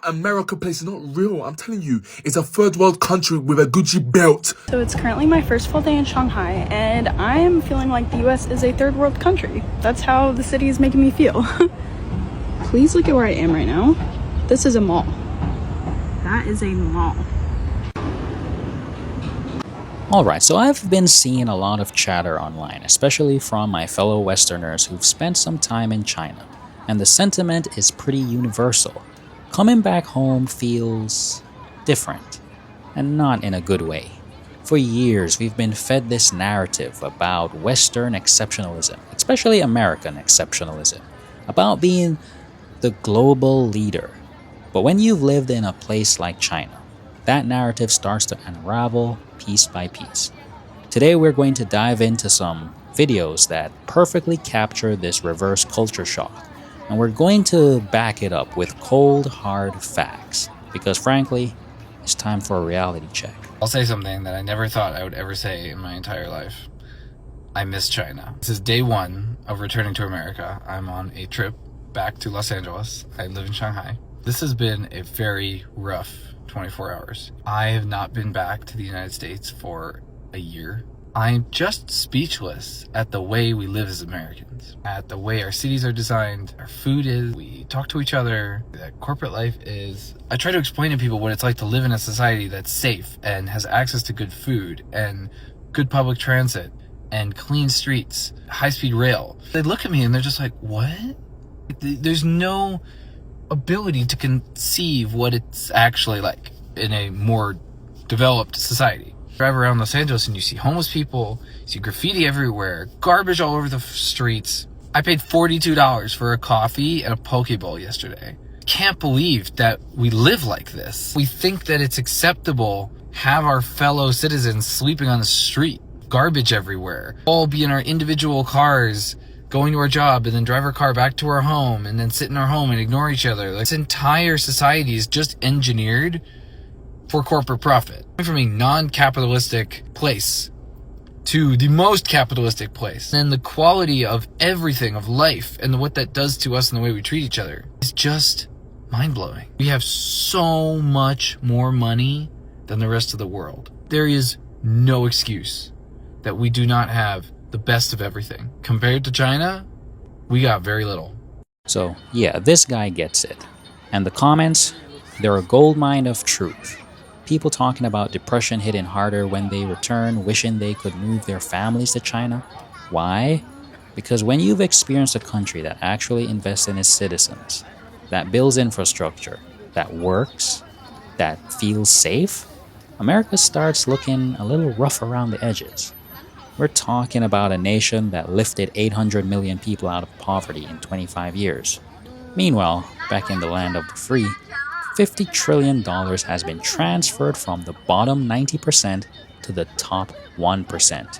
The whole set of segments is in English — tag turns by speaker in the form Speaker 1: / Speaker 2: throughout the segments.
Speaker 1: America place is not real. I'm telling you, it's a third world country with a Gucci belt.
Speaker 2: So it's currently my first full day in Shanghai, and I am feeling like the US is a third world country. That's how the city is making me feel. Please look at where I am right now. This is a mall. That is a mall.
Speaker 3: Alright, so I've been seeing a lot of chatter online, especially from my fellow Westerners who've spent some time in China, and the sentiment is pretty universal. Coming back home feels different, and not in a good way. For years, we've been fed this narrative about Western exceptionalism, especially American exceptionalism, about being the global leader. But when you've lived in a place like China, that narrative starts to unravel piece by piece. Today we're going to dive into some videos that perfectly capture this reverse culture shock, and we're going to back it up with cold, hard facts, because frankly, it's time for a reality check.
Speaker 4: I'll say something that I never thought I would ever say in my entire life. I miss China. This is day one of returning to America. I'm on a trip back to Los Angeles. I live in Shanghai. This has been a very rough 24 hours. I have not been back to the United States for a year. I'm just speechless at the way we live as Americans, at the way our cities are designed, our food is, we talk to each other, that corporate life is. I try to explain to people what it's like to live in a society that's safe and has access to good food and good public transit and clean streets, high-speed rail. They look at me and they're just like, what? There's no ability to conceive what it's actually like in a more developed society. Drive around Los Angeles and you see homeless people, you see graffiti everywhere, garbage all over the streets. I paid $42 for a coffee and a poke bowl yesterday. Can't believe that we live like this. We think that it's acceptable have our fellow citizens sleeping on the street, garbage everywhere, all be in our individual cars, going to our job and then drive our car back to our home and then sit in our home and ignore each other. Like, this entire society is just engineered for corporate profit. From a non-capitalistic place to the most capitalistic place. And the quality of everything, of life, and what that does to us and the way we treat each other is just mind-blowing. We have so much more money than the rest of the world. There is no excuse that we do not have the best of everything. Compared to China, we got very little.
Speaker 3: So yeah, this guy gets it. And the comments, they're a goldmine of truth. People talking about depression hitting harder when they return, wishing they could move their families to China. Why? Because when you've experienced a country that actually invests in its citizens, that builds infrastructure, that works, that feels safe, America starts looking a little rough around the edges. We're talking about a nation that lifted 800 million people out of poverty in 25 years. Meanwhile, back in the land of the free, $50 trillion has been transferred from the bottom 90% to the top 1%.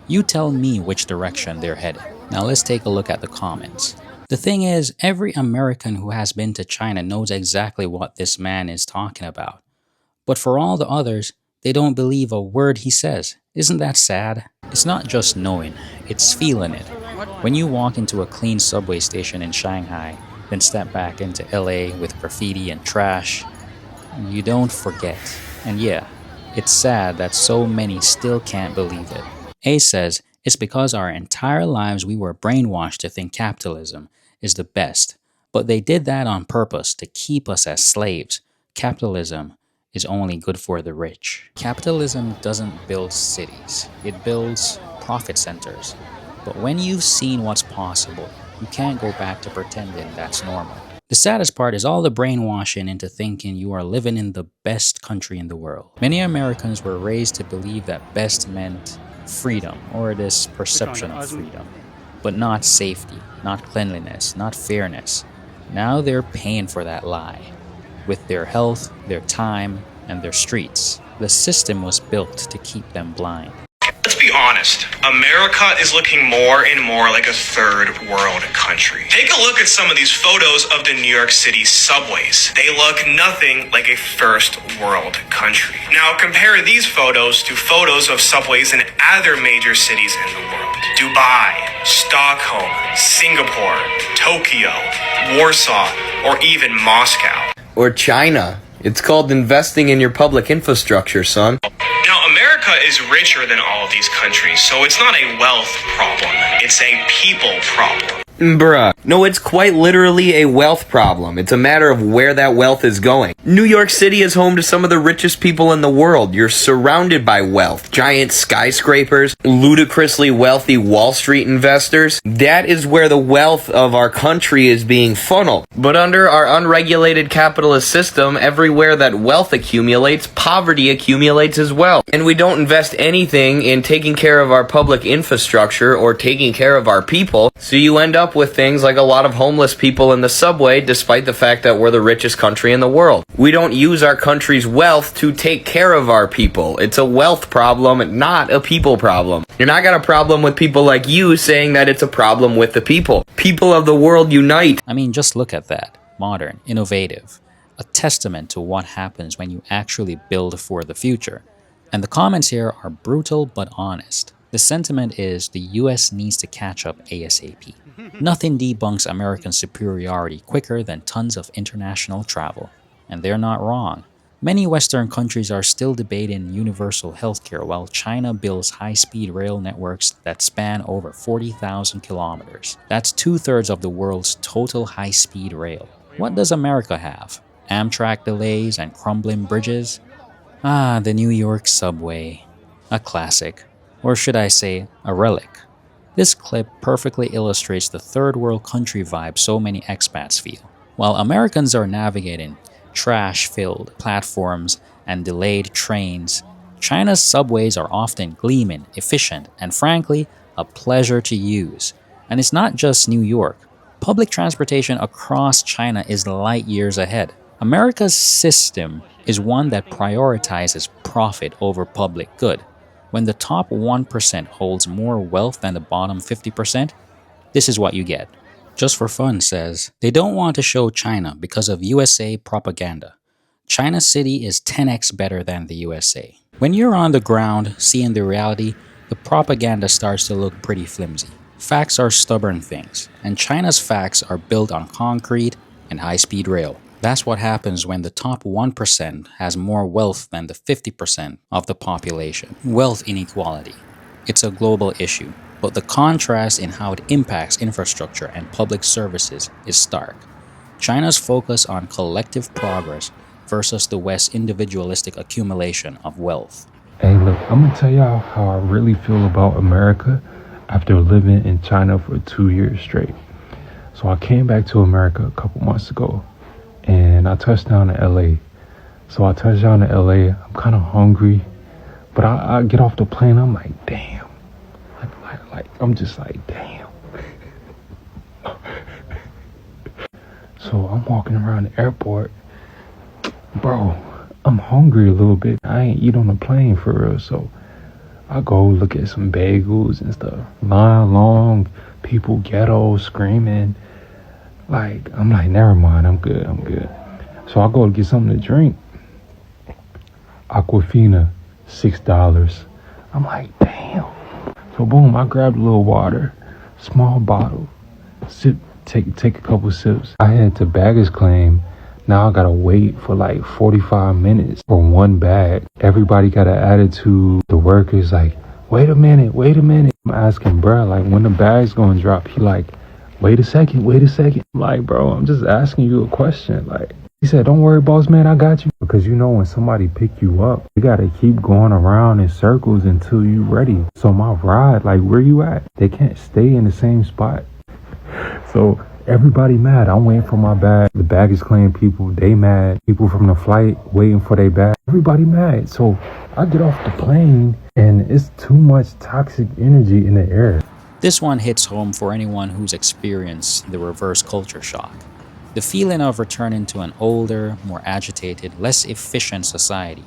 Speaker 3: You tell me which direction they're headed. Now let's take a look at the comments. The thing is, every American who has been to China knows exactly what this man is talking about. But for all the others, they don't believe a word he says. Isn't that sad? It's not just knowing, it's feeling it. When you walk into a clean subway station in Shanghai, then step back into LA with graffiti and trash, you don't forget. And yeah, it's sad that so many still can't believe it. A says, it's because our entire lives we were brainwashed to think capitalism is the best. But they did that on purpose to keep us as slaves. Capitalism is only good for the rich. Capitalism doesn't build cities, it builds profit centers. But when you've seen what's possible, you can't go back to pretending that's normal. The saddest part is all the brainwashing into thinking you are living in the best country in the world. Many Americans were raised to believe that best meant freedom, or this perception of freedom, but not safety, not cleanliness, not fairness. Now they're paying for that lie. With their health, their time, and their streets. The system was built to keep them blind.
Speaker 5: Let's be honest, America is looking more and more like a third world country. Take a look at some of these photos of the New York City subways. They look nothing like a first world country. Now compare these photos to photos of subways in other major cities in the world. Dubai, Stockholm, Singapore, Tokyo, Warsaw, or even Moscow.
Speaker 6: Or China. It's called investing in your public infrastructure, son.
Speaker 5: Now, America is richer than all of these countries, so it's not a wealth problem. It's a people problem.
Speaker 6: Bruh. No, it's quite literally a wealth problem. It's a matter of where that wealth is going. New York City is home to some of the richest people in the world. You're surrounded by wealth. Giant skyscrapers, ludicrously wealthy Wall Street investors. That is where the wealth of our country is being funneled. But under our unregulated capitalist system, everywhere that wealth accumulates, poverty accumulates as well. And we don't invest anything in taking care of our public infrastructure or taking care of our people, so you end up with things like a lot of homeless people in the subway, despite the fact that we're the richest country in the world. We don't use our country's wealth to take care of our people. It's a wealth problem, not a people problem. You're not got a problem with people like you saying that it's a problem with the people. People of the world unite.
Speaker 3: I mean, just look at that. Modern, innovative. A testament to what happens when you actually build for the future. And the comments here are brutal but honest. The sentiment is the US needs to catch up ASAP. Nothing debunks American superiority quicker than tons of international travel. And they're not wrong. Many Western countries are still debating universal healthcare while China builds high-speed rail networks that span over 40,000 kilometers. That's 2/3 of the world's total high-speed rail. What does America have? Amtrak delays and crumbling bridges? Ah, the New York subway. A classic. Or should I say, a relic. This clip perfectly illustrates the third world country vibe so many expats feel. While Americans are navigating trash-filled platforms and delayed trains, China's subways are often gleaming, efficient, and frankly, a pleasure to use. And it's not just New York. Public transportation across China is light years ahead. America's system is one that prioritizes profit over public good. When the top 1% holds more wealth than the bottom 50%, this is what you get. Just for Fun says, they don't want to show China because of USA propaganda. China City is 10x better than the USA. When you're on the ground, seeing the reality, the propaganda starts to look pretty flimsy. Facts are stubborn things, and China's facts are built on concrete and high-speed rail. That's what happens when the top 1% has more wealth than the 50% of the population. Wealth inequality. It's a global issue, but the contrast in how it impacts infrastructure and public services is stark. China's focus on collective progress versus the West's individualistic accumulation of wealth.
Speaker 7: Hey, look, I'm gonna tell y'all how I really feel about America after living in China for 2 years straight. So I came back to America a couple months ago, and I touched down in LA. So I touched down in LA. I'm kind of hungry, but I get off the plane. I'm like, damn. I'm just like, damn. So I'm walking around the airport. Bro, I'm hungry a little bit. I ain't eat on the plane for real. So I go look at some bagels and stuff. Line long, people ghetto screaming. I'm like, never mind, I'm good. So I go to get something to drink. Aquafina, $6. I'm like, damn. So boom, I grabbed a little water, small bottle, sip, take a couple sips. I had to baggage claim. Now I gotta wait for like 45 minutes for one bag. Everybody got an attitude. The workers like, wait a minute. I'm asking bruh, like, when the bag's gonna drop? He like, wait a second. I'm like, bro, I'm just asking you a question. Like, he said, don't worry, boss man, I got you. Because you know, when somebody pick you up, you gotta keep going around in circles until you ready. So my ride, like, where you at? They can't stay in the same spot. So everybody mad. I'm waiting for my bag. The baggage claim people, they mad. People from the flight waiting for their bag. Everybody mad. So I get off the plane and it's too much toxic energy in the air.
Speaker 3: This one hits home for anyone who's experienced the reverse culture shock. The feeling of returning to an older, more agitated, less efficient society.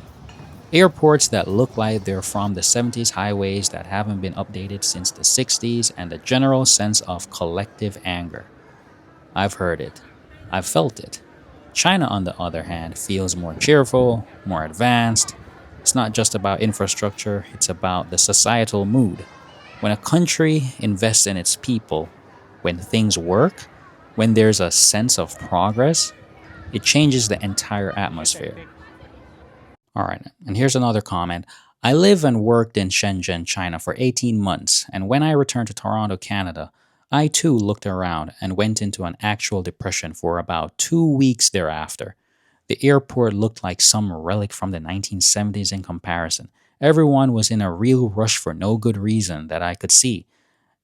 Speaker 3: Airports that look like they're from the 70s, highways that haven't been updated since the 60s, and a general sense of collective anger. I've heard it. I've felt it. China, on the other hand, feels more cheerful, more advanced. It's not just about infrastructure, it's about the societal mood. When a country invests in its people, when things work, when there's a sense of progress, It changes the entire atmosphere. Alright, and here's another comment. I live and worked in Shenzhen, China for 18 months, and when I returned to Toronto, Canada, I too looked around and went into an actual depression for about 2 weeks thereafter. The airport looked like some relic from the 1970s in comparison. Everyone was in a real rush for no good reason that I could see.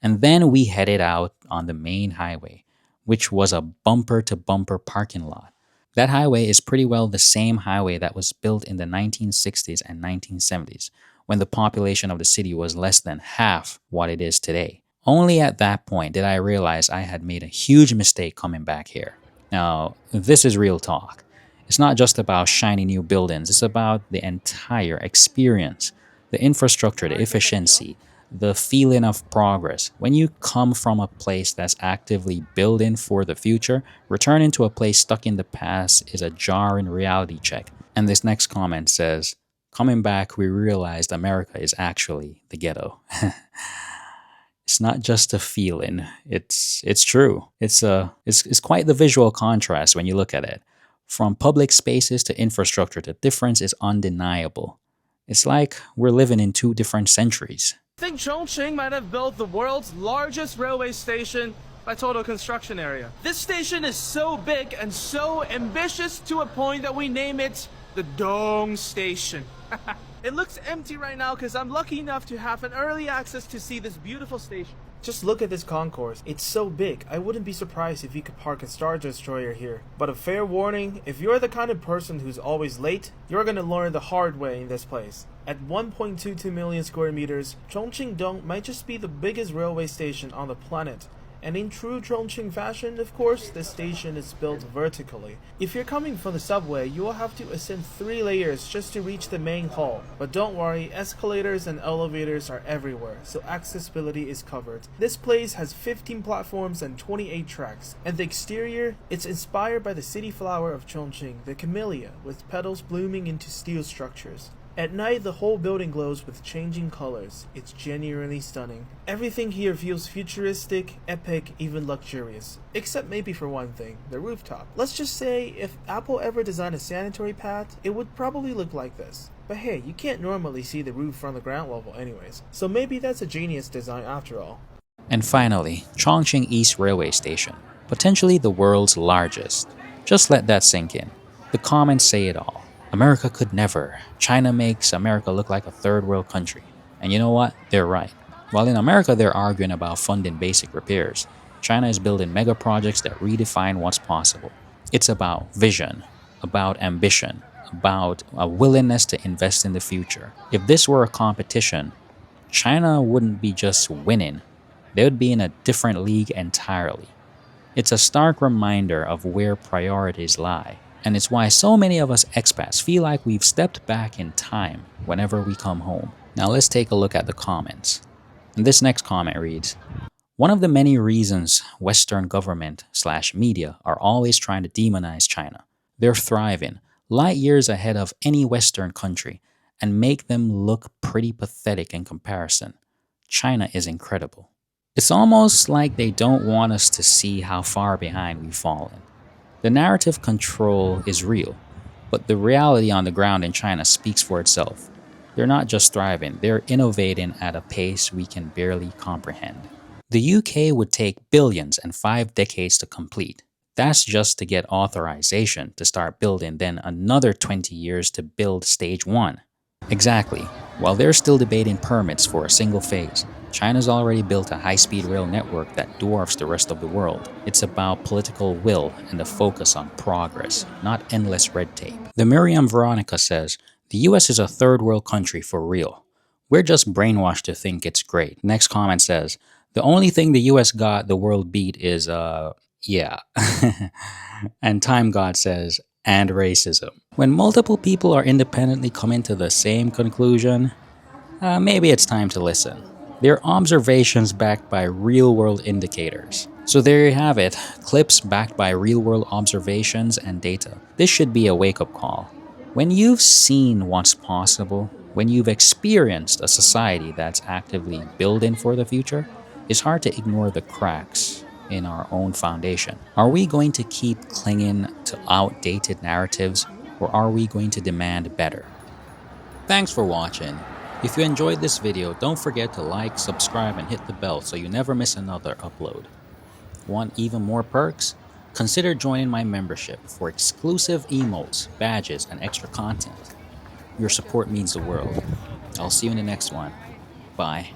Speaker 3: And then we headed out on the main highway, which was a bumper-to-bumper parking lot. That highway is pretty well the same highway that was built in the 1960s and 1970s, when the population of the city was less than half what it is today. Only at that point did I realize I had made a huge mistake coming back here. Now, this is real talk. It's not just about shiny new buildings, it's about the entire experience, the infrastructure, the efficiency, the feeling of progress. When you come from a place that's actively building for the future, returning to a place stuck in the past is a jarring reality check. And this next comment says, coming back, we realized America is actually the ghetto. It's not just a feeling, it's true. It's quite the visual contrast when you look at it. From public spaces to infrastructure, the difference is undeniable. It's like we're living in two different centuries.
Speaker 8: I think Chongqing might have built the world's largest railway station by total construction area. This station is so big and so ambitious to a point that we name it the Dong Station. It looks empty right now because I'm lucky enough to have an early access to see this beautiful station. Just look at this concourse. It's so big, I wouldn't be surprised if you could park a Star Destroyer here. But a fair warning, if you're the kind of person who's always late, you're gonna learn the hard way in this place. At 1.22 million square meters, Chongqing Dong might just be the biggest railway station on the planet. And in true Chongqing fashion, of course, this station is built vertically. If you're coming from the subway, you will have to ascend 3 layers just to reach the main hall. But don't worry, escalators and elevators are everywhere, so accessibility is covered. This place has 15 platforms and 28 tracks. And the exterior, it's inspired by the city flower of Chongqing, the camellia, with petals blooming into steel structures. At night, the whole building glows with changing colors. It's genuinely stunning. Everything here feels futuristic, epic, even luxurious. Except maybe for one thing, the rooftop. Let's just say, if Apple ever designed a sanitary pad, it would probably look like this. But hey, you can't normally see the roof from the ground level anyways, so maybe that's a genius design after all.
Speaker 3: And finally, Chongqing East Railway Station, potentially the world's largest. Just let that sink in. The comments say it all. America could never. China makes America look like a third world country. And you know what? They're right. While in America they're arguing about funding basic repairs, China is building mega projects that redefine what's possible. It's about vision, about ambition, about a willingness to invest in the future. If this were a competition, China wouldn't be just winning. They would be in a different league entirely. It's a stark reminder of where priorities lie. And it's why so many of us expats feel like we've stepped back in time whenever we come home. Now let's take a look at the comments. And this next comment reads, one of the many reasons Western government/media are always trying to demonize China. They're thriving, light years ahead of any Western country, and make them look pretty pathetic in comparison. China is incredible. It's almost like they don't want us to see how far behind we've fallen. The narrative control is real, but the reality on the ground in China speaks for itself. They're not just thriving, they're innovating at a pace we can barely comprehend. The UK would take billions and 5 decades to complete. That's just to get authorization to start building, then another 20 years to build stage 1. Exactly. While they're still debating permits for a single phase, China's already built a high-speed rail network that dwarfs the rest of the world. It's about political will and a focus on progress, not endless red tape. The Miriam Veronica says, the US is a third world country for real. We're just brainwashed to think it's great. Next comment says, the only thing the US got the world beat is, yeah. And Time God says, and racism. When multiple people are independently coming to the same conclusion, maybe it's time to listen. They're observations backed by real-world indicators. So there you have it, clips backed by real-world observations and data. This should be a wake-up call. When you've seen what's possible, when you've experienced a society that's actively building for the future, it's hard to ignore the cracks in our own foundation? Are we going to keep clinging to outdated narratives, or are we going to demand better? Thanks for watching. If you enjoyed this video, don't forget to like, subscribe, and hit the bell so you never miss another upload. Want even more perks? Consider joining my membership for exclusive emotes, badges, and extra content. Your support means the world. I'll see you in the next one. Bye.